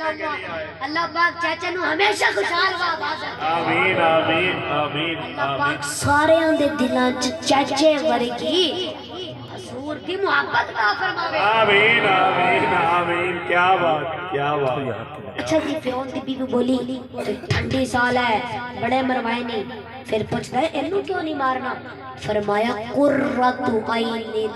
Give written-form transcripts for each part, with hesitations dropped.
اللہ پاک چاچا نو ہمیشہ خوشحال و آباد رکھے آمین آمین آمین اللہ پاک سارے دے دلاں چ چاچے ورگی حضور دی محبت عطا فرماوے آمین آمین آمین کیا بات کیا بات اچھا جی فرعون دی بیوی بولی ٹھنڈی سال ہے بڑے مروائے نہیں پھر پوچھتا ہے اینو کیوں نہیں مارنا فرمایا قرۃ عین لی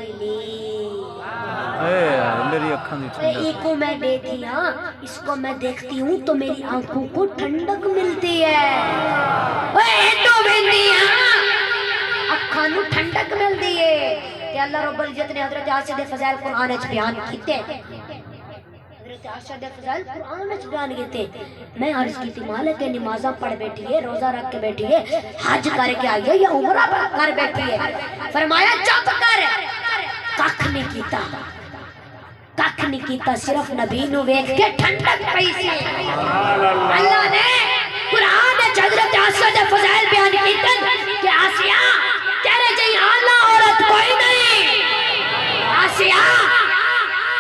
میری اکھاں دی ٹھنڈک ایک کو میں دیتی ہاں اس کو میں دیکھتی ہوں تو میری آنکھوں کو ٹھنڈک ملتی ہے اینو بندی ہاں اکھاں نو ٹھنڈک ملتی ہے کہ اللہ رب العزت نے حضرت عائشہ دے فضائل قرآن وچ بیان کیتے حضرت عائشہ دے فضائل قرآن وچ بیان کیتے میں عرض کی تھی مالک کے نمازاں پڑھ بیٹھی ہے روزہ رکھ کے بیٹھی ہے حج کر کے آئی ہے یا عمرہ کر بیٹھی ہے فرمایا چپ کر ککھ نہیں کیتا ککھ نہیں کیتا صرف نبی نو ویکھ کے ٹھنڈک پئی سی اللہ نے قرآن وچ حضرت عائشہ دے فضائل بیان کیتے کہ آسیہ تیرے جی اعلیٰ عورت کوئی نہیں آسیہ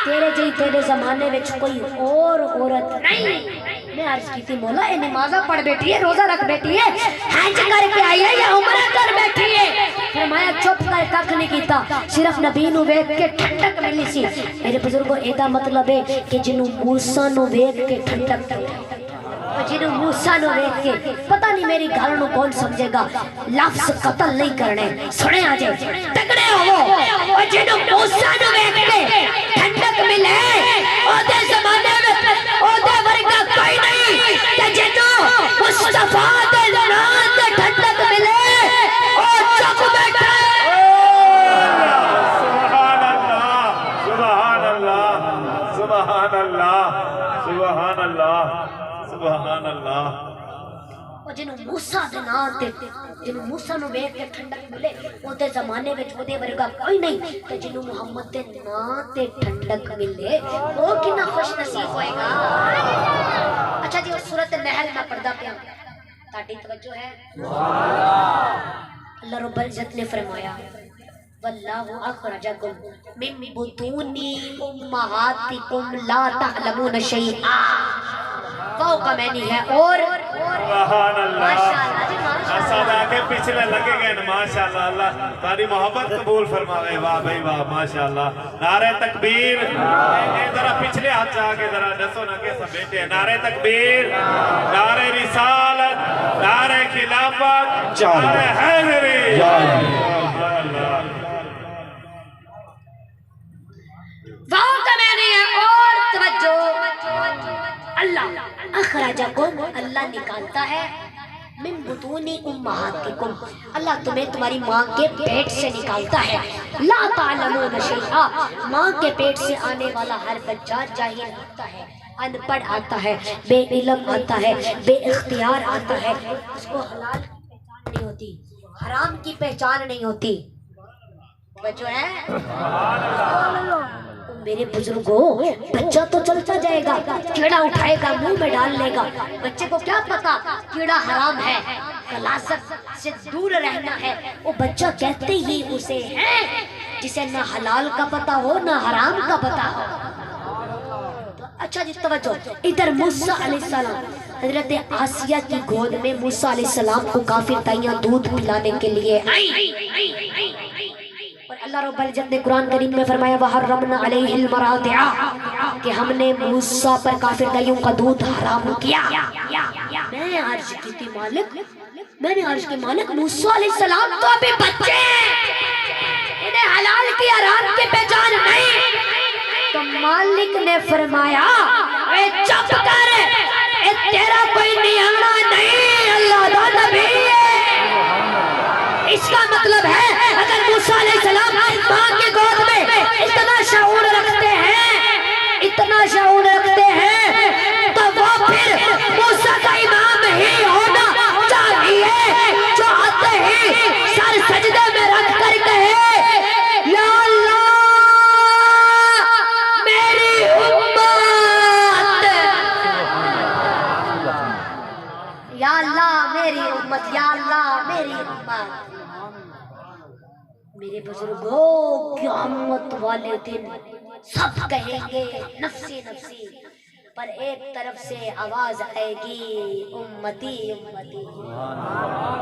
تیرے جی تیرے زمانے وچ کوئی اور عورت نہیں میں عرض کی تھی مولا اے نمازہ پڑھ بیٹھی ہے روزہ رکھ بیٹھی ہے حج کر کے آئی ہے یا عمرہ کر بیٹھی ہے فرمایا چپ کر ککھ نہیں کیتا صرف نبی نو ویکھ کے ٹھنڈک ملی سی میرے بزرگوں ایدا مطلب ہے کہ جنوں موسیٰ نو ویکھ کے ٹھنڈک جنوں موسیٰ نو ویکھ کے پتہ نہیں میری گل نو کون سمجھے گا لفظ قتل نہیں کرنے سنے آجے تگڑے ہو جنوں موسیٰ نو ویکھ کے ٹھنڈک ملے او دے زمانے میں او دے ورگا کوئی نہیں کہ جنوں مصطفیٰ دے نام دے ٹھنڈک ملے او چپ بیٹھا سبحان اللہ سبحان اللہ سبحان اللہ سبحان اللہ اور جنہوں موسیٰ دے نام تے جنہوں موسیٰ نو ویکھ کے ٹھنڈک ملے وہ دے زمانے وچ وہ دے ورگا کوئی نہیں کہ جنہوں محمد دے نام تے ٹھنڈک ملے وہ کنا خوش نصیب ہوئے گا اچھا جی اس سورۃ النحل میں پڑھدا پیا تاڑی توجہ ہے اللہ رب العزت نے فرمایا واللہ اخرجکم من بطون امہاتکم لا تعلمون شیئا وہ کمینی ہے اور سبحان اللہ ماشاءاللہ جی ماشاءاللہ اساد آگے پچھلے لگے گئے ماشاءاللہ اللہ تاری محبت قبول فرماوے واہ بھائی واہ ماشاءاللہ نعرہ تکبیر ذرا پچھلے ہاتھ آگے ذرا دسو نا کیسا بیٹے نعرہ تکبیر نعرہ رسالت نعرہ خلافت نعرہ حیدری وہ کمینی ہے اور توجہ اللہ اخرجکم اللہ نکالتا ہے من بطون امہاتکم اللہ تمہیں تمہاری ماں کے پیٹ سے نکالتا ہے لا تعلمون شیئا ماں کے پیٹ سے آنے والا ہر بچہ جاہل ہوتا ہے ان پڑھ آتا ہے بے علم آتا ہے بے اختیار آتا ہے اس کو حلال کی پہچان نہیں ہوتی حرام کی پہچان نہیں ہوتی وجہ ہے میرے بزرگوں بچہ تو چلتا جائے گا کیڑا اٹھائے گا منہ میں ڈال لے گا بچے کو کیا پتا کیڑا حرام ہے غلاظت سے دور رہنا ہے وہ بچہ کہتے ہی اسے ہے جسے نہ حلال کا پتا ہو نہ حرام کا پتا ہو اچھا جی توجہ ادھر موسیٰ علیہ السلام حضرت آسیہ کی گود میں موسیٰ علیہ السلام کو کافر تائیاں دودھ پلانے کے لیے اور اللہ رب العزت نے قرآن کریم میں فرمایا وَحَرَّمْنَا عَلَيْهِ الْمَرَاضِعَ کہ ہم نے موسیٰ پر کافر دائیوں کا دودھ حرام کیا میں عرض کی تھی مالک میں نے عرض کی مالک موسیٰ علیہ السلام تو ابھی بچے انہیں حلال کی حرام کی پہچان نہیں تو مالک نے فرمایا اے چپ کر اے تیرا کوئی نیانا نہیں اللہ دا نبی ہے اس کا مطلب ہے اگر موسیٰ علیہ السلام ماں کی گود میں اتنا شعور رکھتے ہیں تو وہ پھر موسیٰ کا امام ہی ہونا چاہیے جو آتے ہی سر سجدے میں رکھ کر کہے یا اللہ میری امت یا اللہ میری امت یا اللہ میری امت میرے بزرگوں قیامت والے دن سب کہیں گے نفسی نفسی پر ایک طرف سے آواز آئے گی امتی امتی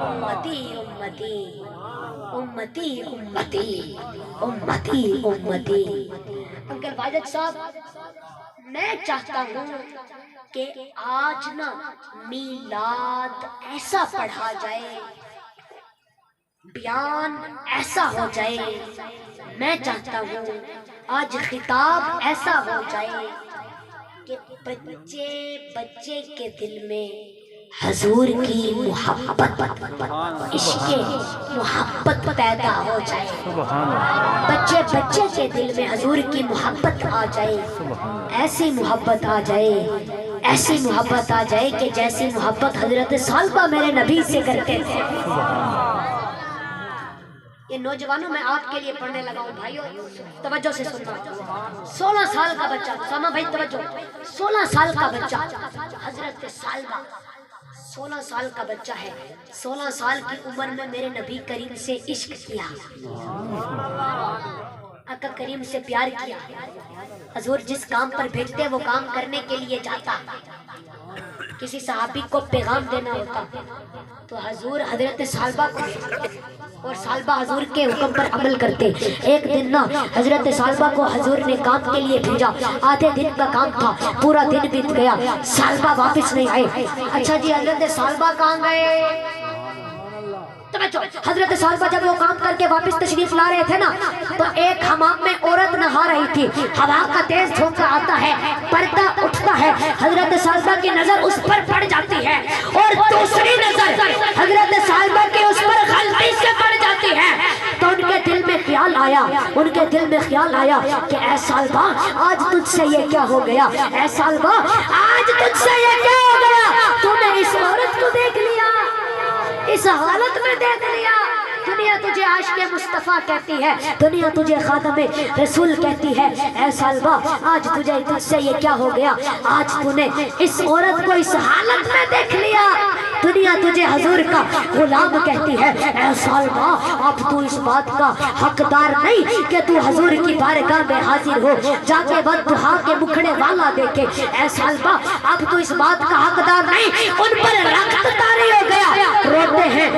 امتی امتی امتی امتی امتی امتی۔ انکل واجد صاحب، میں چاہتا ہوں کہ آج نا میلاد ایسا پڑھا جائے، بیان ایسا ہو جائے، میں چاہتا ہوں آج خطاب ایسا ہو جائے کہ بچے کے دل میں حضور کی محبت، عشق محبت پیدا ہو جائے، بچے کے دل میں حضور کی محبت آ جائے، ایسی محبت آ جائے، ایسی محبت آ جائے کہ جیسی محبت حضرت ثعلبہ میرے نبی سے کرتے تھے۔ یہ نوجوانوں میں آپ کے لیے پڑھنے لگا ہوں، بھائیو توجہ سے سننا۔ 16 سال کا بچہ، ساما بھائی توجہ، 16 سال کا بچہ حضرت ثعلبہ 16 سال کا بچہ ہے، 16 سال کی عمر میں میرے نبی کریم سے عشق کیا، آقا کریم سے پیار کیا۔ حضور جس کام پر بھیجتے وہ کام کرنے کے لیے جاتا، کسی صحابی کو پیغام دینا ہوتا تو حضور حضرت ثعلبہ کو بھیجتے اور ثعلبہ حضور کے حکم پر عمل کرتے۔ ایک دن نا حضرت ثعلبہ کو حضور نے کام کے لیے بھیجا، آدھے دن کا کام تھا، پورا دن بیت گیا، ثعلبہ واپس نہیں آئے۔ اچھا جی حضرت ثعلبہ کہاں گئے؟ حضرت ثعلبہ جب وہ کام کر کے واپس تشریف لا رہے تھے نا تو ایک حمام میں عورت نہا رہی تھی، ہوا کا تیز جھونکا آتا ہے، پردہ اٹھتا ہے، حضرت ثعلبہ کی نظر اس پر پڑ جاتی ہے اور دوسری نظر حضرت ثعلبہ کی اس پر غلطی سے پڑ جاتی ہے، تو ان کے دل میں خیال آیا کہ اے ثعلبہ آج تجھ سے یہ کیا ہو گیا، اے ثعلبہ آج تجھ سے یہ کیا ہو گیا، تو نے اس عورت کو دیکھ لیا، اس حالت میں دیکھ لیا۔ دنیا تجھے عاشق مصطفیٰ کہتی ہے، دنیا تجھے خادم رسول کہتی ہے، اے ثعلبہ آج تجھ سے یہ کیا ہو گیا، آج تو نے اس عورت کو اس حالت میں دیکھ لیا، دنیا تجھے حضور کا غلام کہتی ہے، اے ثعلبہ اب تو اس بات کا حقدار نہیں کہ تو حضور کی بارگاہ میں حاضر ہو جا کے بددعا کے مکھڑے والا دیکھے، اے ثعلبہ اب تو اس بات کا حقدار نہیں، ان پر رخت طاری ہو گیا، روتے ہیں،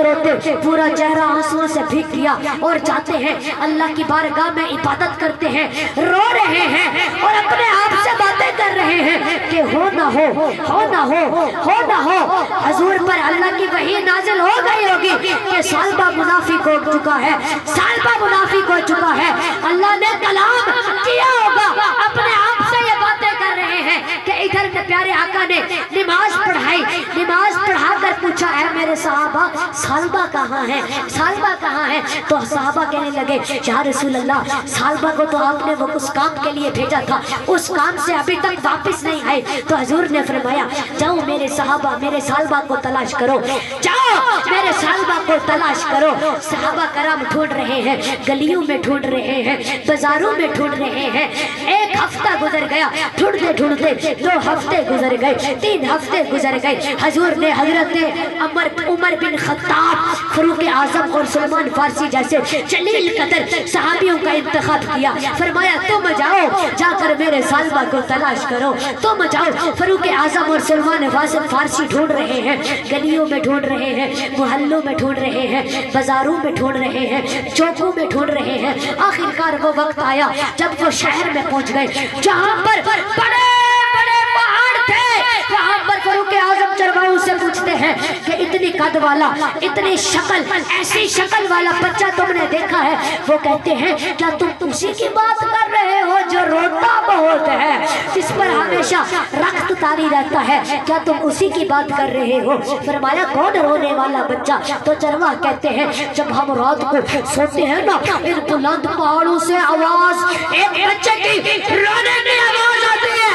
روتے پورا چہرہ آنسوؤں سے بھیگ گیا اور جاتے ہیں اللہ کی بارگاہ میں عبادت کرتے ہیں، رو رہے ہیں اور اپنے آپ سے باتیں کر رہے ہیں کہ ہو نہ ہو حضور پر اللہ کی وحی نازل ہو گئی ہوگی کہ ثعلبہ منافق ہو چکا ہے، ثعلبہ منافق ہو چکا ہے، اللہ نے کلام کیا ہوگا، اپنے آپ سے یہ باتیں کر رہے ہیں کہ ادھر کے پیارے آقا نے نماز پڑھائی، نماز پڑھا کر پوچھا اے میرے صحابہ ثعلبہ کہاں ہے، ثعلبہ کہاں ہے، تو صحابہ کہنے لگے یا رسول اللہ ثعلبہ کو تو آپ نے وہ اس کام کے لیے بھیجا تھا، اس کام سے ابھی تک واپس نہیں آئے، تو حضور نے فرمایا جاؤ میرے صحابہ میرے ثعلبہ کو تلاش کرو، جاؤ میرے ثعلبہ کو تلاش کرو۔ صحابہ کرام ڈھونڈ رہے ہیں، گلیوں میں ڈھونڈ رہے ہیں، بازاروں میں ڈھونڈ رہے ہیں، ایک ہفتہ گزر گیا، ڈھونڈتے 2 ہفتے گزر گئے، 3 ہفتے گزر گئے، حضور نے حضرت عمر بن خطاب، فاروق اعظم اور سلمان فارسی جیسے جلیل قدر صحابیوں کا انتخاب کیا، فرمایا تم جاؤ جا کر میرے ثعلبہ کو تلاش کرو، تم جاؤ۔ فاروق اعظم اور سلمان فارسی ڈھونڈ رہے ہیں، گلیوں میں ڈھونڈ رہے ہیں، محلوں میں ڈھونڈ رہے ہیں، بازاروں میں ڈھونڈ رہے ہیں، چوکوں میں ڈھونڈ رہے ہیں، آخرکار وہ وقت آیا جب وہ شہر میں پہنچ گئے جہاں پر بڑے پہاڑ تھے، وہاں پر فاروق اعظم چرواہوں سے پوچھتے ہیں کہ اتنی قد والا، اتنی شکل، ایسی شکل والا بچہ تم نے دیکھا ہے؟ وہ کہتے ہیں کیا تم اسی کی بات کر رہے ہو جو روتا بہت ہے، جس پر ہمیشہ رخت طاری رہتا ہے، کیا تم اسی کی بات کر رہے ہو؟ فرمایا کون رونے والا بچہ؟ تو چرواہ کہتے ہیں جب ہم رات کو سوتے ہیں نا ان بلند پہاڑوں سے آواز، ایک بچے کی رونے کی آواز آتی ہے،